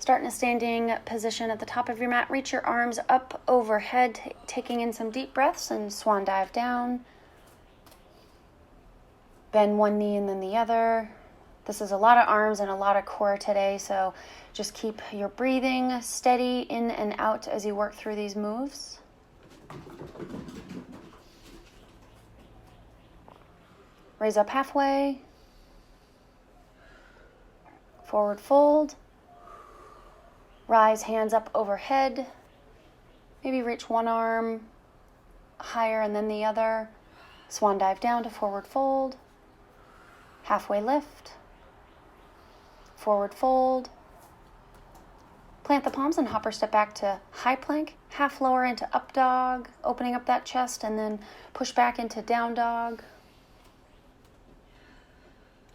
start in a standing position at the top of your mat. Reach your arms up overhead, taking in some deep breaths, and swan dive down. Bend one knee and then the other. This is a lot of arms and a lot of core today, so just keep your breathing steady in and out as you work through these moves. Raise up halfway. Forward fold. Rise, hands up overhead. Maybe reach one arm higher and then the other. Swan dive down to forward fold. Halfway lift. Forward fold. Plant the palms and hopper step back to high plank. Half lower into up dog, opening up that chest, and then push back into down dog.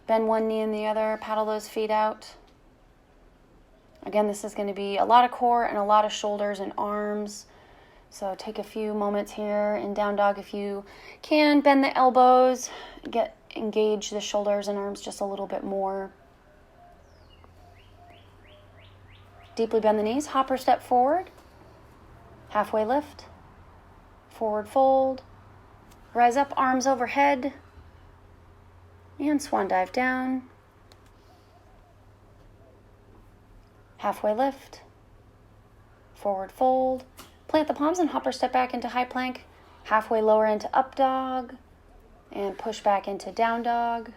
Bend one knee and the other, paddle those feet out. Again, this is going to be a lot of core and a lot of shoulders and arms. So take a few moments here in down dog if you can. Bend the elbows, engage the shoulders and arms just a little bit more. Deeply bend the knees, hopper step forward. Halfway lift. Forward fold. Rise up, arms overhead. And swan dive down. Halfway lift. Forward fold. Plant the palms and hopper step back into high plank. Halfway lower into up dog. And push back into down dog.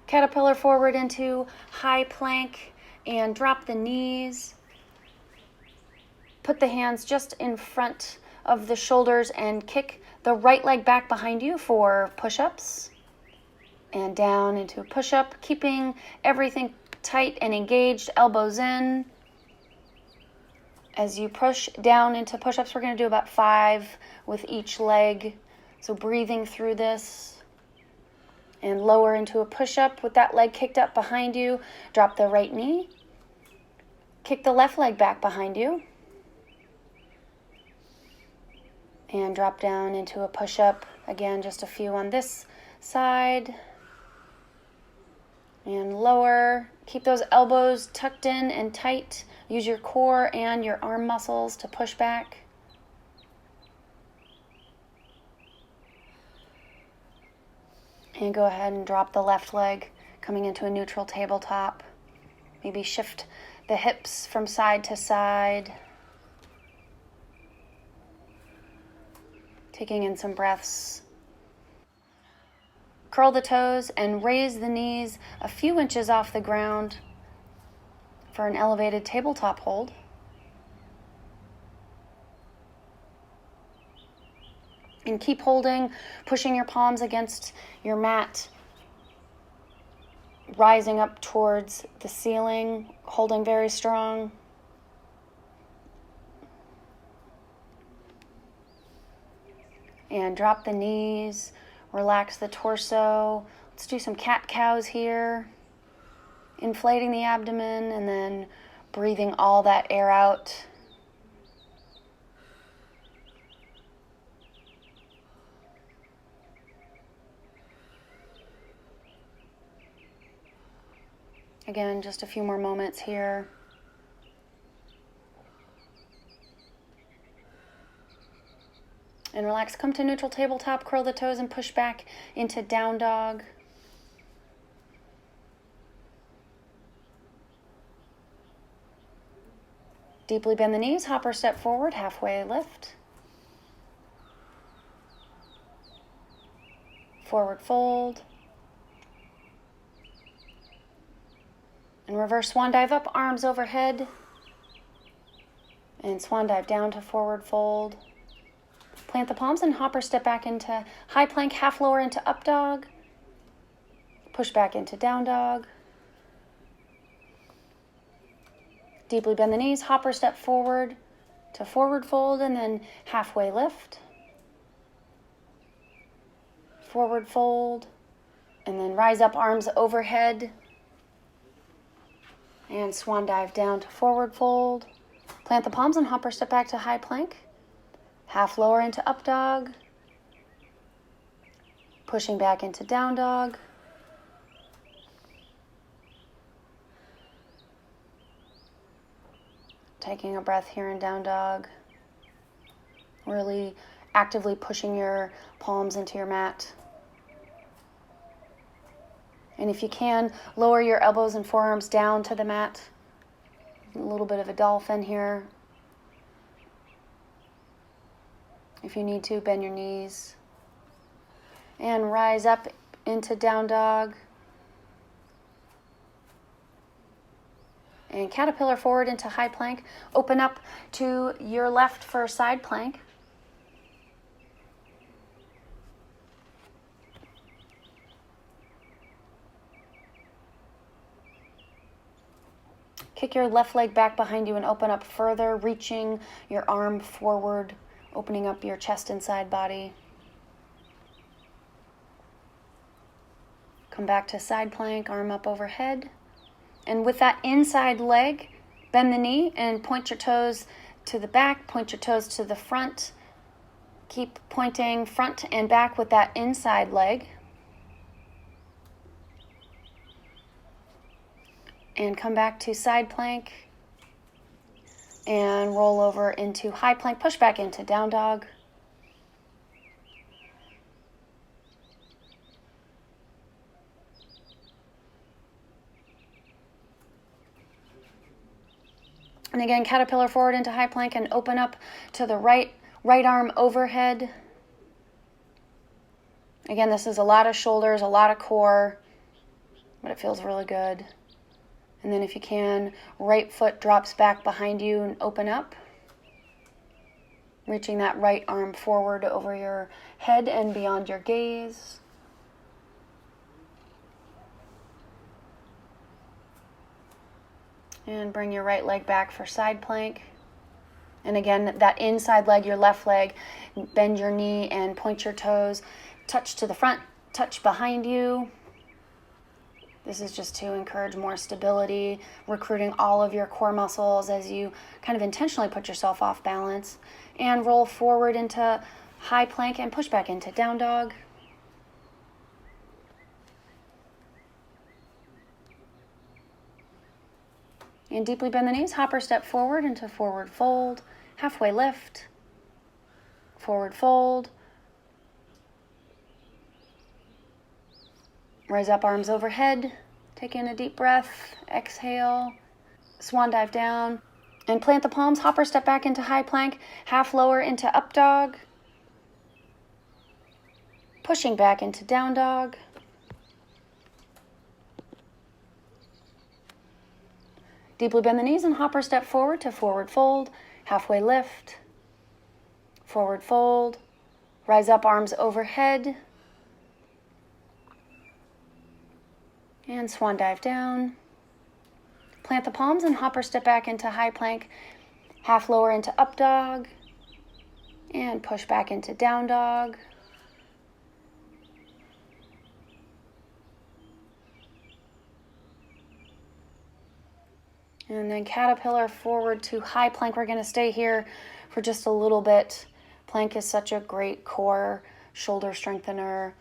Caterpillar forward into high plank and drop the knees. Put the hands just in front of the shoulders and kick the right leg back behind you for push-ups. And down into a push-up, keeping everything tight and engaged, elbows in. As you push down into push-ups, we're going to do about 5 with each leg. So breathing through this. And lower into a push-up with that leg kicked up behind you. Drop the right knee. Kick the left leg back behind you. And drop down into a push-up. Again, just a few on this side. And lower. Keep those elbows tucked in and tight. Use your core and your arm muscles to push back. And go ahead and drop the left leg, coming into a neutral tabletop. Maybe shift the hips from side to side. Taking in some breaths. Curl the toes and raise the knees a few inches off the ground for an elevated tabletop hold. And keep holding, pushing your palms against your mat, rising up towards the ceiling, holding very strong. And drop the knees, relax the torso. Let's do some cat-cows here. Inflating the abdomen and then breathing all that air out. Again, just a few more moments here. And relax. Come to neutral tabletop, curl the toes and push back into down dog. Deeply bend the knees, hopper step forward, halfway lift. Forward fold. And reverse swan dive up, arms overhead. And swan dive down to forward fold. Plant the palms and hopper step back into high plank, half lower into up dog. Push back into down dog. Deeply bend the knees, hopper step forward to forward fold and then halfway lift. Forward fold and then rise up, arms overhead. And swan dive down to forward fold. Plant the palms and hopper step back to high plank. Half lower into up dog. Pushing back into down dog. Taking a breath here in down dog. Really actively pushing your palms into your mat. And if you can, lower your elbows and forearms down to the mat. A little bit of a dolphin here. If you need to, bend your knees. And rise up into down dog. And caterpillar forward into high plank. Open up to your left for side plank. Kick your left leg back behind you and open up further, reaching your arm forward, opening up your chest and side body. Come back to side plank, arm up overhead. And with that inside leg, bend the knee and point your toes to the back, point your toes to the front. Keep pointing front and back with that inside leg. And come back to side plank and roll over into high plank. Push back into down dog. And again, caterpillar forward into high plank and open up to the right arm overhead. Again, this is a lot of shoulders, a lot of core, but it feels really good. And then if you can, right foot drops back behind you and open up. Reaching that right arm forward over your head and beyond your gaze. And bring your right leg back for side plank. And again, that inside leg, your left leg, bend your knee and point your toes. Touch to the front, touch behind you. This is just to encourage more stability, recruiting all of your core muscles as you kind of intentionally put yourself off balance. And roll forward into high plank and push back into down dog. And deeply bend the knees, hopper step forward into forward fold, halfway lift, forward fold. Rise up, arms overhead. Take in a deep breath. Exhale. Swan dive down. And plant the palms. Hopper step back into high plank. Half lower into up dog. Pushing back into down dog. Deeply bend the knees and hopper step forward to forward fold. Halfway lift. Forward fold. Rise up, arms overhead. And swan dive down. Plant the palms and hopper step back into high plank. Half lower into up dog. And push back into down dog. And then caterpillar forward to high plank. We're going to stay here for just a little bit. Plank is such a great core shoulder strengthener.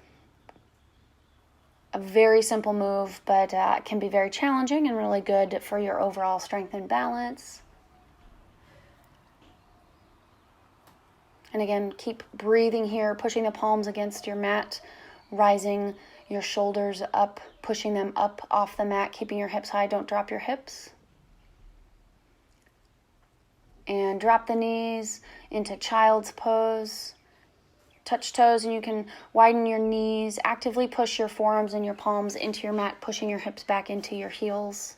A very simple move, but can be very challenging and really good for your overall strength and balance. And again, keep breathing here, pushing the palms against your mat, rising your shoulders up, pushing them up off the mat, keeping your hips high. Don't drop your hips. And drop the knees into child's pose. Touch toes, and you can widen your knees. Actively push your forearms and your palms into your mat, pushing your hips back into your heels.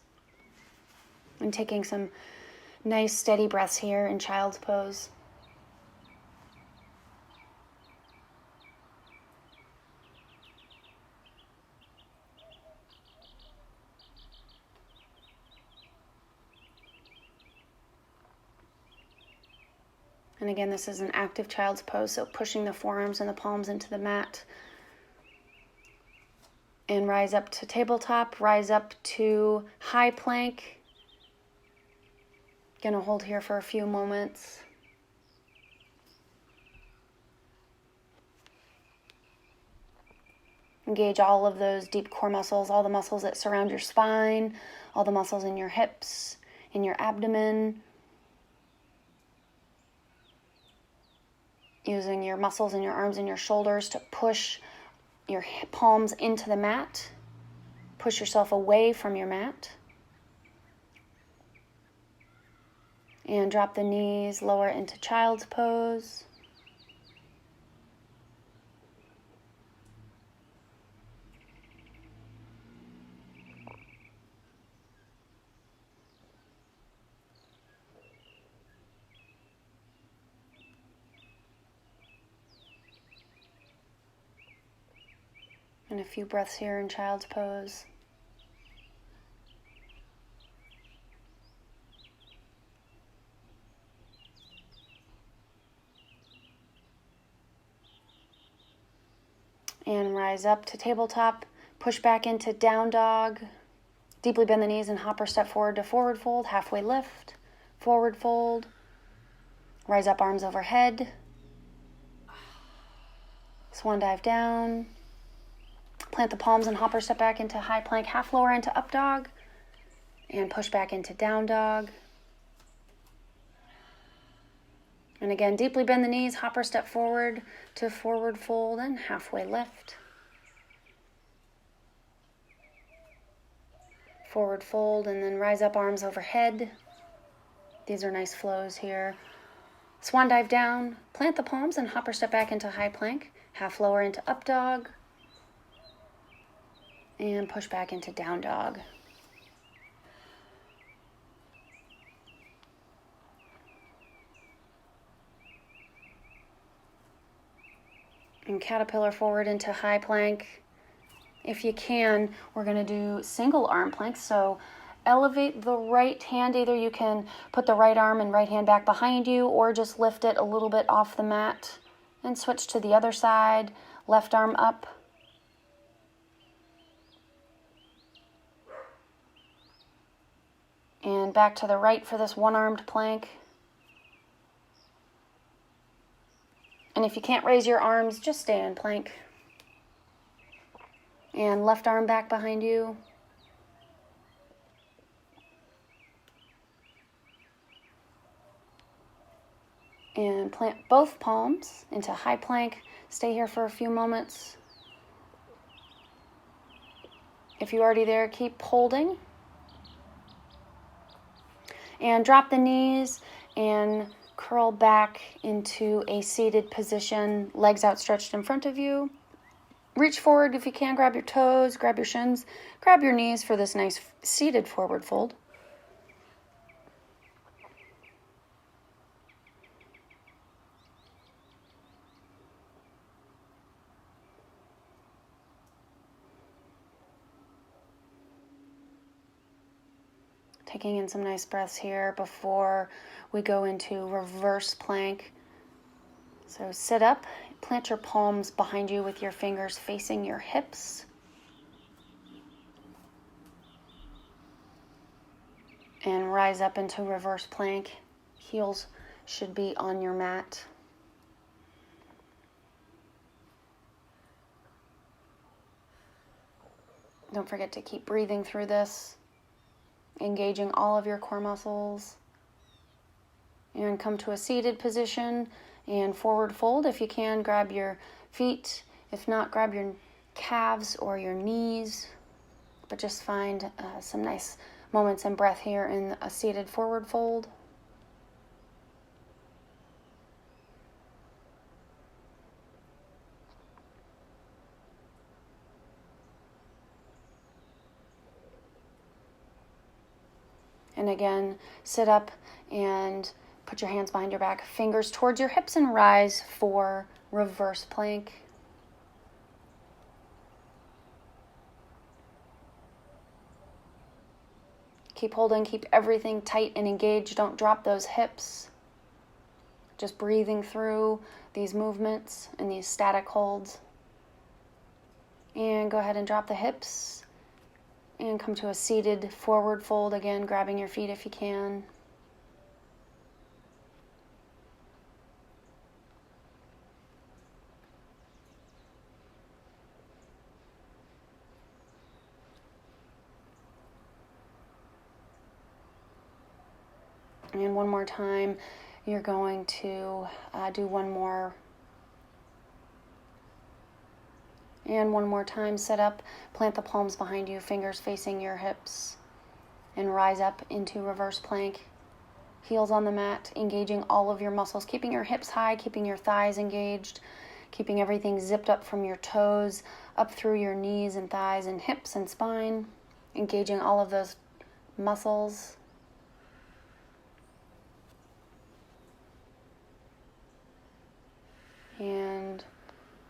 And taking some nice steady breaths here in child's pose. And again, this is an active child's pose, so pushing the forearms and the palms into the mat. And rise up to tabletop, rise up to high plank. Gonna hold here for a few moments. Engage all of those deep core muscles, all the muscles that surround your spine, all the muscles in your hips, in your abdomen. using your muscles in your arms and your shoulders to push your palms into the mat. Push yourself away from your mat. And drop the knees, lower into child's pose. And a few breaths here in child's pose. And rise up to tabletop. Push back into down dog. Deeply bend the knees and hop or step forward to forward fold. Halfway lift. Forward fold. Rise up, arms overhead. Swan dive down. Plant the palms and hop or step back into high plank. Half lower into up dog. And push back into down dog. And again, deeply bend the knees, hop or step forward to forward fold and halfway lift. Forward fold and then rise up, arms overhead. These are nice flows here. Swan dive down, plant the palms and hop or step back into high plank. Half lower into up dog. And push back into down dog. And caterpillar forward into high plank. If you can, we're going to do single arm planks. So elevate the right hand. Either you can put the right arm and right hand back behind you, or just lift it a little bit off the mat and switch to the other side. Left arm up. And back to the right for this one-armed plank. And if you can't raise your arms, just stay in plank. And left arm back behind you. And plant both palms into high plank. Stay here for a few moments. If you're already there, keep holding. And drop the knees and curl back into a seated position, legs outstretched in front of you. Reach forward if you can, grab your toes, grab your shins, grab your knees for this nice seated forward fold. Taking in some nice breaths here before we go into reverse plank. So sit up, plant your palms behind you with your fingers facing your hips. And rise up into reverse plank. Heels should be on your mat. Don't forget to keep breathing through this, engaging all of your core muscles. And come to a seated position and forward fold. If you can, grab your feet. If not, grab your calves or your knees. But just find some nice moments in breath here in a seated forward fold. And again, sit up and put your hands behind your back, fingers towards your hips, and rise for reverse plank. Keep holding, keep everything tight and engaged. Don't drop those hips. Just breathing through these movements and these static holds. And go ahead and drop the hips. And come to a seated forward fold again, grabbing your feet if you can. And one more time, you're going to do one more And one more time, sit up, plant the palms behind you, fingers facing your hips, and rise up into reverse plank. Heels on the mat, engaging all of your muscles, keeping your hips high, keeping your thighs engaged, keeping everything zipped up from your toes, up through your knees and thighs and hips and spine, engaging all of those muscles. And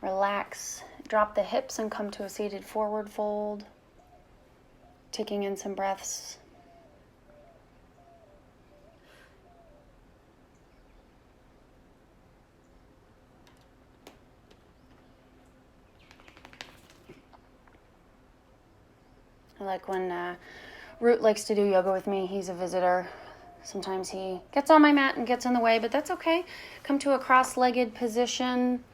relax. Drop the hips and come to a seated forward fold. Taking in some breaths. I like when Root likes to do yoga with me. He's a visitor. Sometimes he gets on my mat and gets in the way, but that's okay. Come to a cross-legged position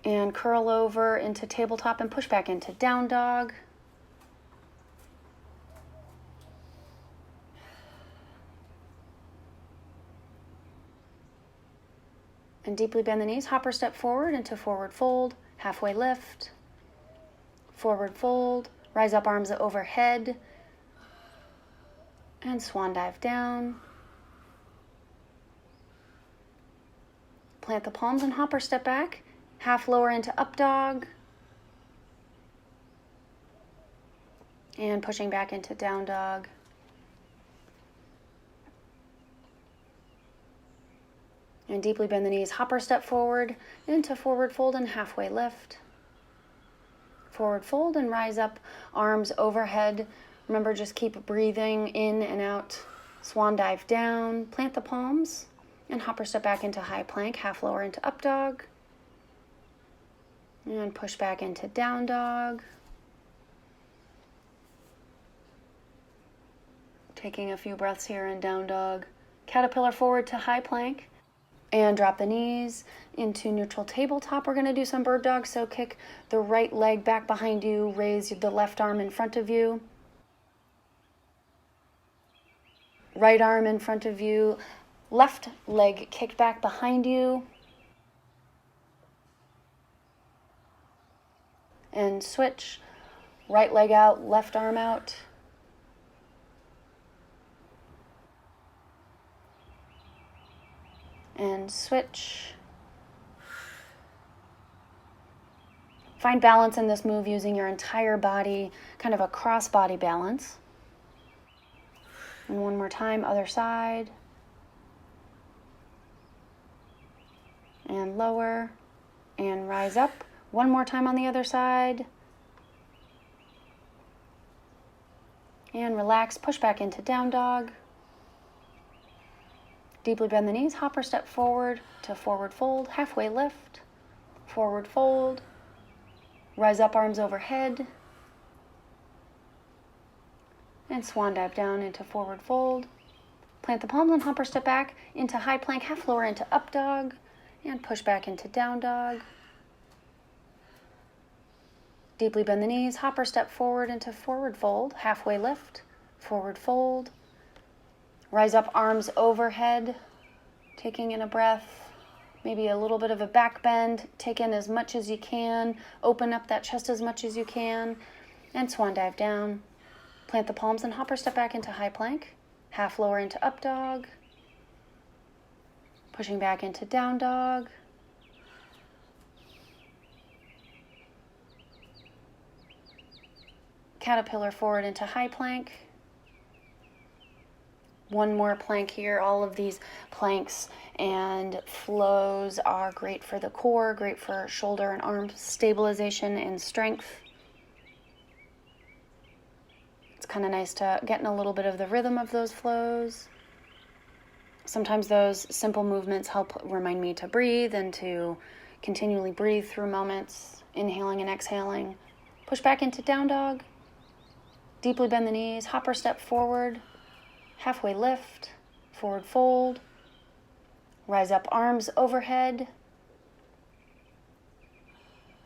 and curl over into tabletop and push back into down dog. And deeply bend the knees. Hopper step forward into forward fold, halfway lift, forward fold, rise up arms overhead, and swan dive down. Plant the palms and hopper step back. Half lower into up dog. And pushing back into down dog. And deeply bend the knees. Hopper step forward into forward fold and halfway lift. Forward fold and rise up, arms overhead. Remember, just keep breathing in and out. Swan dive down. Plant the palms and hopper step back into high plank. Half lower into up dog. And push back into down dog. Taking a few breaths here in down dog. Caterpillar forward to high plank. And drop the knees into neutral tabletop. We're going to do some bird dog. So kick the right leg back behind you. Raise the left arm in front of you. Right arm in front of you. Left leg kicked back behind you. And switch. Right leg out, left arm out. And switch. Find balance in this move using your entire body, kind of a cross body balance. And one more time, other side. And lower. And rise up. One more time on the other side. And relax, push back into down dog. Deeply bend the knees, hopper step forward to forward fold, halfway lift, forward fold. Rise up, arms overhead. And swan dive down into forward fold. Plant the palms and hopper step back into high plank, half lower into up dog. And push back into down dog. Deeply bend the knees, hopper step forward into forward fold, halfway lift, forward fold. Rise up, arms overhead, taking in a breath, maybe a little bit of a back bend, take in as much as you can, open up that chest as much as you can, and swan dive down. Plant the palms and hopper step back into high plank, half lower into up dog, pushing back into down dog. Caterpillar forward into high plank. One more plank here. All of these planks and flows are great for the core, great for shoulder and arm stabilization and strength. It's kind of nice to get in a little bit of the rhythm of those flows. Sometimes those simple movements help remind me to breathe and to continually breathe through moments, inhaling and exhaling. Push back into down dog. Deeply bend the knees, hopper step forward, halfway lift, forward fold, rise up, arms overhead,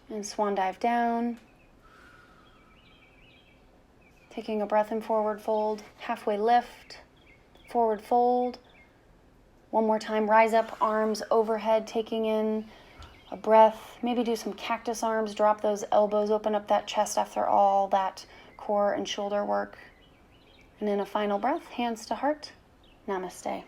and swan dive down. Taking a breath in forward fold, halfway lift, forward fold. One more time, rise up, arms overhead, taking in a breath. Maybe do some cactus arms, drop those elbows, open up that chest after all that core and shoulder work. And then a final breath, hands to heart. Namaste.